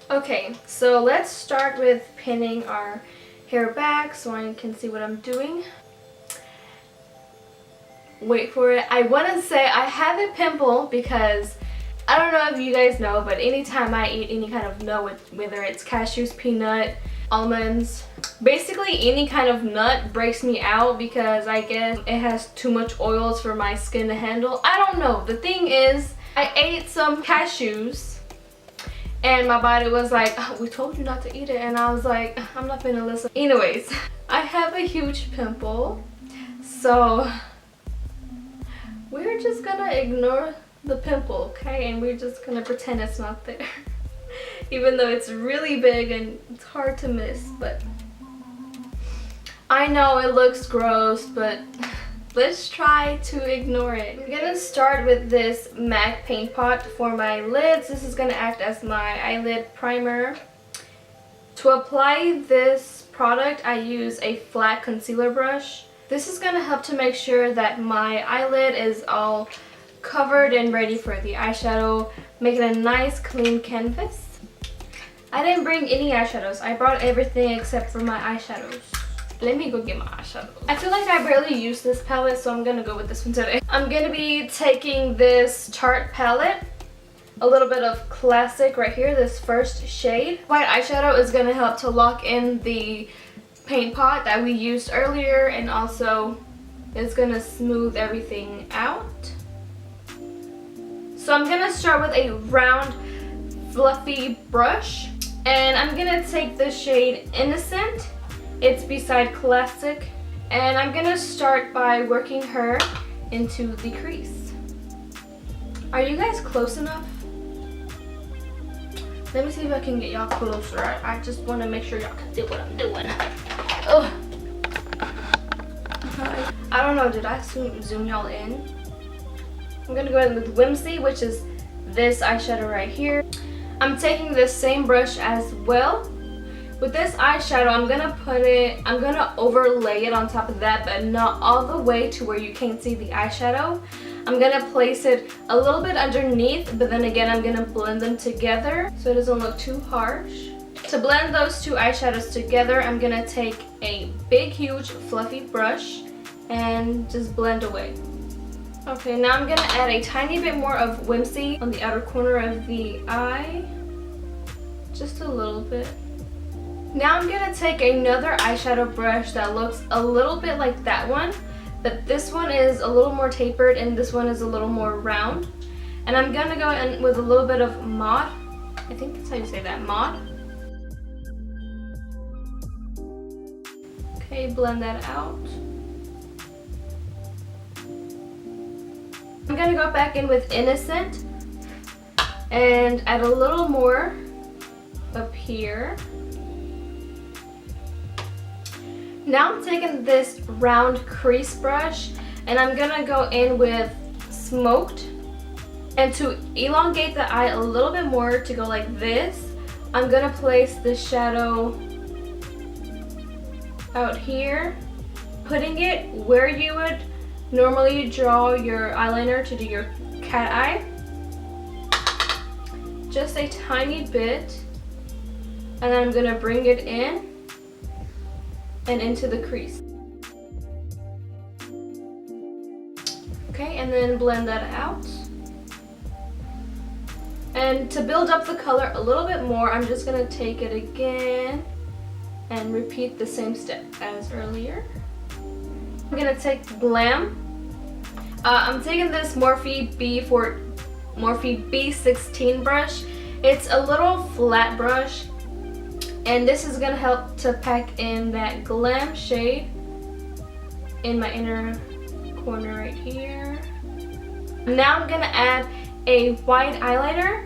Okay, so let's start with pinning our hair back so I can see what I'm doing. Wait for it. I want to say I have a pimple because I don't know if you guys know, but anytime I eat any kind of nut, whether it's cashews, peanut, almonds, basically any kind of nut breaks me out because I guess it has too much oils for my skin to handle. I don't know. The thing is, I ate some cashews and my body was like, oh, we told you not to eat it, and I was like, I'm not gonna listen. Anyways, I have a huge pimple, so we're just gonna ignore the pimple, okay? And we're just gonna pretend it's not there. Even though it's really big and it's hard to miss, but I know it looks gross, but let's try to ignore it. I'm gonna start with this MAC paint pot for my lids. This is gonna act as my eyelid primer. To apply this product, I use a flat concealer brush. This is gonna help to make sure that my eyelid is all covered and ready for the eyeshadow, making a nice clean canvas. I didn't bring any eyeshadows. I brought everything except for my eyeshadows. Let me go get my eyeshadow. I feel like I barely use this palette, so I'm gonna go with this one today. I'm gonna be taking this Tarte palette, a little bit of classic right here, this first shade. White eyeshadow is gonna help to lock in the paint pot that we used earlier, and also it's gonna smooth everything out. So I'm gonna start with a round, fluffy brush, and I'm gonna take the shade Innocent. It's beside Classic, and I'm gonna start by working her into the crease. Are you guys close enough? Let me see if I can get y'all closer. I just want to make sure y'all can see what I'm doing. Ugh. I don't know, did I zoom y'all in? I'm gonna go in with Whimsy, which is this eyeshadow right here. I'm taking this same brush as well. With this eyeshadow, I'm gonna overlay it on top of that, but not all the way to where you can't see the eyeshadow. I'm gonna place it a little bit underneath, but then again, I'm gonna blend them together so it doesn't look too harsh. To blend those two eyeshadows together, I'm gonna take a big, huge, fluffy brush and just blend away. Okay, now I'm gonna add a tiny bit more of Whimsy on the outer corner of the eye. Just a little bit. Now I'm gonna take another eyeshadow brush that looks a little bit like that one, but this one is a little more tapered and this one is a little more round. And I'm gonna go in with a little bit of Mod. I think that's how you say that, Mod. Okay, blend that out. I'm gonna go back in with Innocent and add a little more up here. Now I'm taking this round crease brush and I'm gonna go in with Smoked. And to elongate the eye a little bit more, to go like this, I'm gonna place the shadow out here, putting it where you would normally draw your eyeliner to do your cat eye. Just a tiny bit, and then I'm gonna bring it in and into the crease. Okay, and then blend that out. And to build up the color a little bit more, I'm just gonna take it again and repeat the same step as earlier. I'm gonna take Glam. I'm taking this Morphe B16 brush. It's a little flat brush, and this is gonna help to pack in that Glam shade in my inner corner right here. Now I'm gonna add a white eyeliner.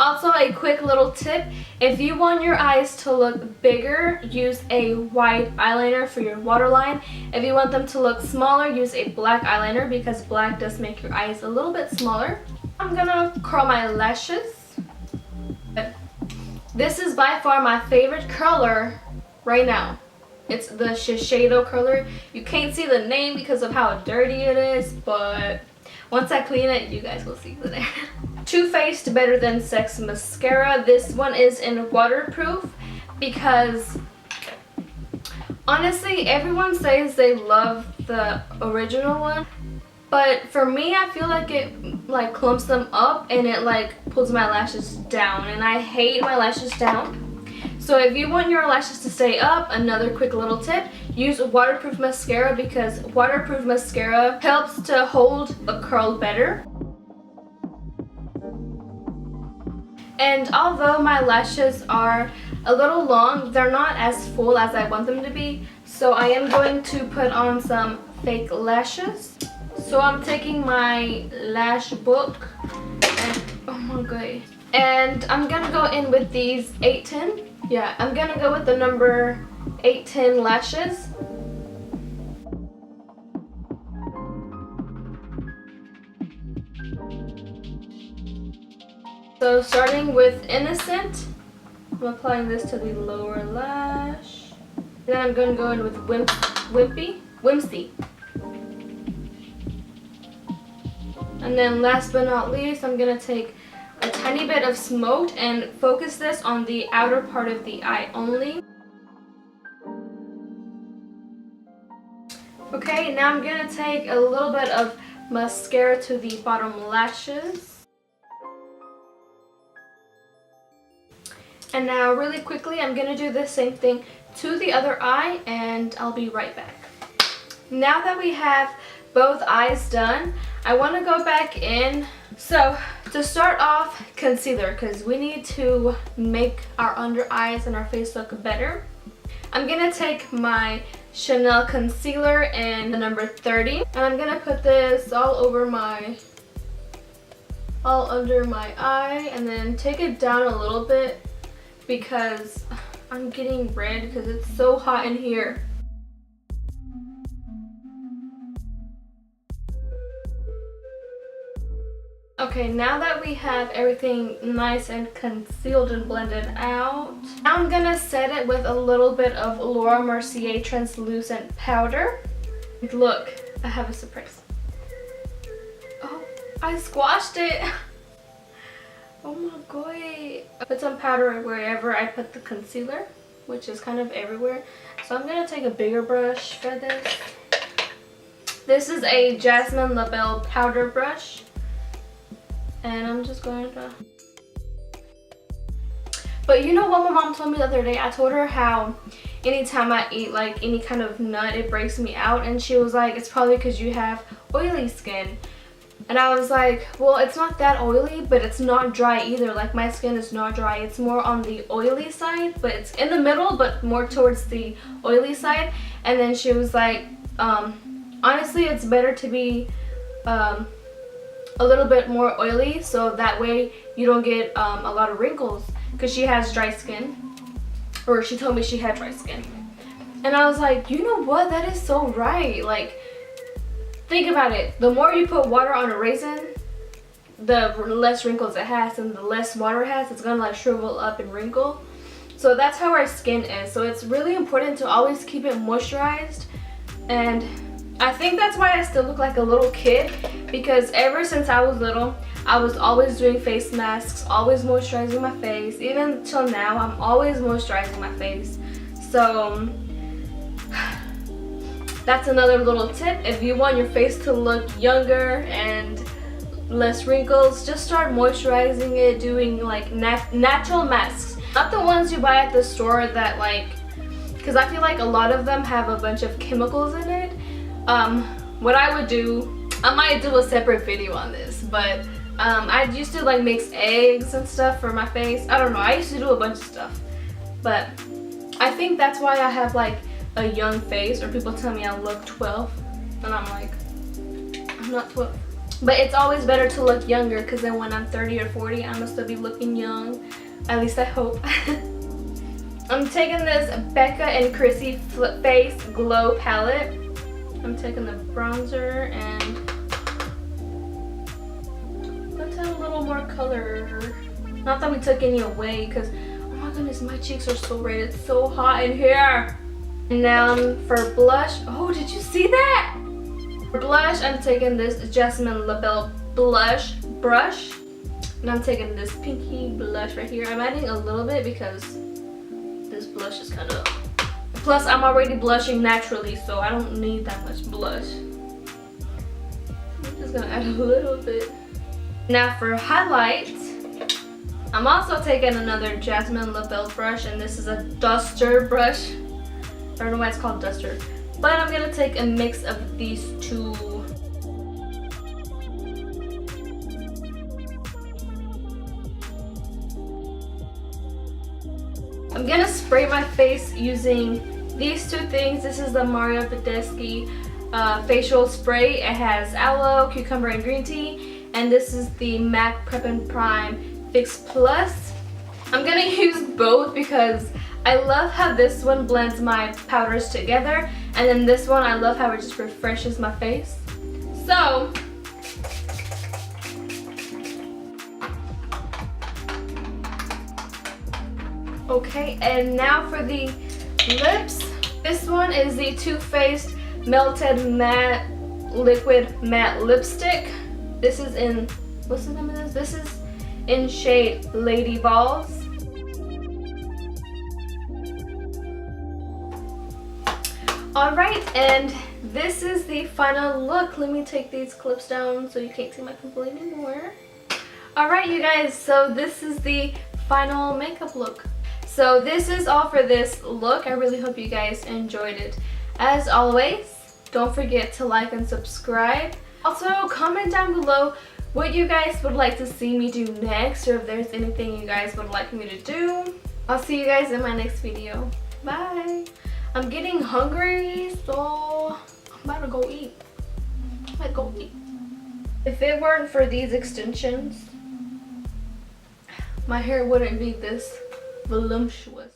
Also, a quick little tip, if you want your eyes to look bigger, use a white eyeliner for your waterline. If you want them to look smaller, use a black eyeliner because black does make your eyes a little bit smaller. I'm gonna curl my lashes. This is by far my favorite curler right now. It's the Shiseido curler. You can't see the name because of how dirty it is, but Once I clean it, you guys will see the there. Too Faced Better Than Sex mascara. This one is in waterproof because honestly, everyone says they love the original one, but for me, I feel like it like clumps them up and it like pulls my lashes down, and I hate my lashes down. So if you want your lashes to stay up, another quick little tip, use waterproof mascara because waterproof mascara helps to hold a curl better. And although my lashes are a little long, they're not as full as I want them to be. So I am going to put on some fake lashes. So I'm taking my lash book and oh my god. And I'm gonna go in with these 810. Yeah, I'm gonna go with the number 810 lashes. So starting with Innocent, I'm applying this to the lower lash. Then I'm going to go in with Whimsy. And then last but not least, I'm going to take a tiny bit of Smoked and focus this on the outer part of the eye only. Okay, now I'm going to take a little bit of mascara to the bottom lashes. And now really quickly, I'm going to do the same thing to the other eye and I'll be right back. Now that we have both eyes done, I want to go back in. So to start off, concealer, because we need to make our under eyes and our face look better. I'm going to take my Chanel concealer in the number 30 and I'm going to put this all under my eye and then take it down a little bit because I'm getting red because it's so hot in here. Okay, now that we have everything nice and concealed and blended out, now I'm gonna set it with a little bit of Laura Mercier translucent powder. Look, I have a surprise. Oh, I squashed it. Oh my god. I put some powder wherever I put the concealer, which is kind of everywhere. So I'm gonna take a bigger brush for this. This is a Jasmine Labelle powder brush. And I'm just going to... But you know what my mom told me the other day? I told her how anytime I eat like any kind of nut, it breaks me out. And she was like, it's probably because you have oily skin. And I was like, well, it's not that oily, but it's not dry either. Like my skin is not dry. It's more on the oily side, but it's in the middle, but more towards the oily side. And then she was like, honestly, it's better to be... a little bit more oily so that way you don't get a lot of wrinkles because she has dry skin, or she told me she had dry skin. And I was like, you know what, that is so right. Like, think about it, the more you put water on a raisin, the less wrinkles it has, and the less water it has, it's gonna like shrivel up and wrinkle. So that's how our skin is. So it's really important to always keep it moisturized. And I think that's why I still look like a little kid, because ever since I was little, I was always doing face masks, always moisturizing my face. Even till now, I'm always moisturizing my face. So that's another little tip. If you want your face to look younger and less wrinkles, just start moisturizing it, doing like natural masks. Not the ones you buy at the store that like, because I feel like a lot of them have a bunch of chemicals in it. What I would do, I might do a separate video on this, but I used to like mix eggs and stuff for my face. I don't know, I used to do a bunch of stuff, but I think that's why I have like a young face, or people tell me I look 12 and I'm like, I'm not 12. But it's always better to look younger, because then when I'm 30 or 40, I'm gonna still be looking young, at least I hope. I'm taking this Becca and Chrissy Face Glow palette. I'm taking the bronzer and let's add a little more color. Not that we took any away, because oh my goodness, my cheeks are so red. It's so hot in here. And now for blush. Oh, did you see that? For blush, I'm taking this Jasmine Labelle blush brush. And I'm taking this pinky blush right here. I'm adding a little bit because this blush is kind of... Plus, I'm already blushing naturally, so I don't need that much blush. I'm just gonna add a little bit. Now for highlight, I'm also taking another Jasmine Labelle brush, and this is a duster brush. I don't know why it's called duster. But I'm gonna take a mix of these two. I'm gonna spray my face using these two things. This is the Mario Badescu facial spray. It has aloe, cucumber, and green tea. And this is the MAC Prep and Prime Fix Plus. I'm gonna use both because I love how this one blends my powders together. And then this one, I love how it just refreshes my face. So, okay, and now for the lips. This one is the Too Faced Melted Matte Liquid Matte Lipstick. This is in, what's the name of this? This is in shade Lady Balls. Alright, and this is the final look. Let me take these clips down so you can't see my pimple anymore. Alright, you guys, so this is the final makeup look. So this is all for this look. I really hope you guys enjoyed it. As always, don't forget to like and subscribe. Also, comment down below what you guys would like to see me do next, or if there's anything you guys would like me to do. I'll see you guys in my next video. Bye! I'm getting hungry, so I'm about to go eat. I'm about to go eat. If it weren't for these extensions, my hair wouldn't be this voluptuous.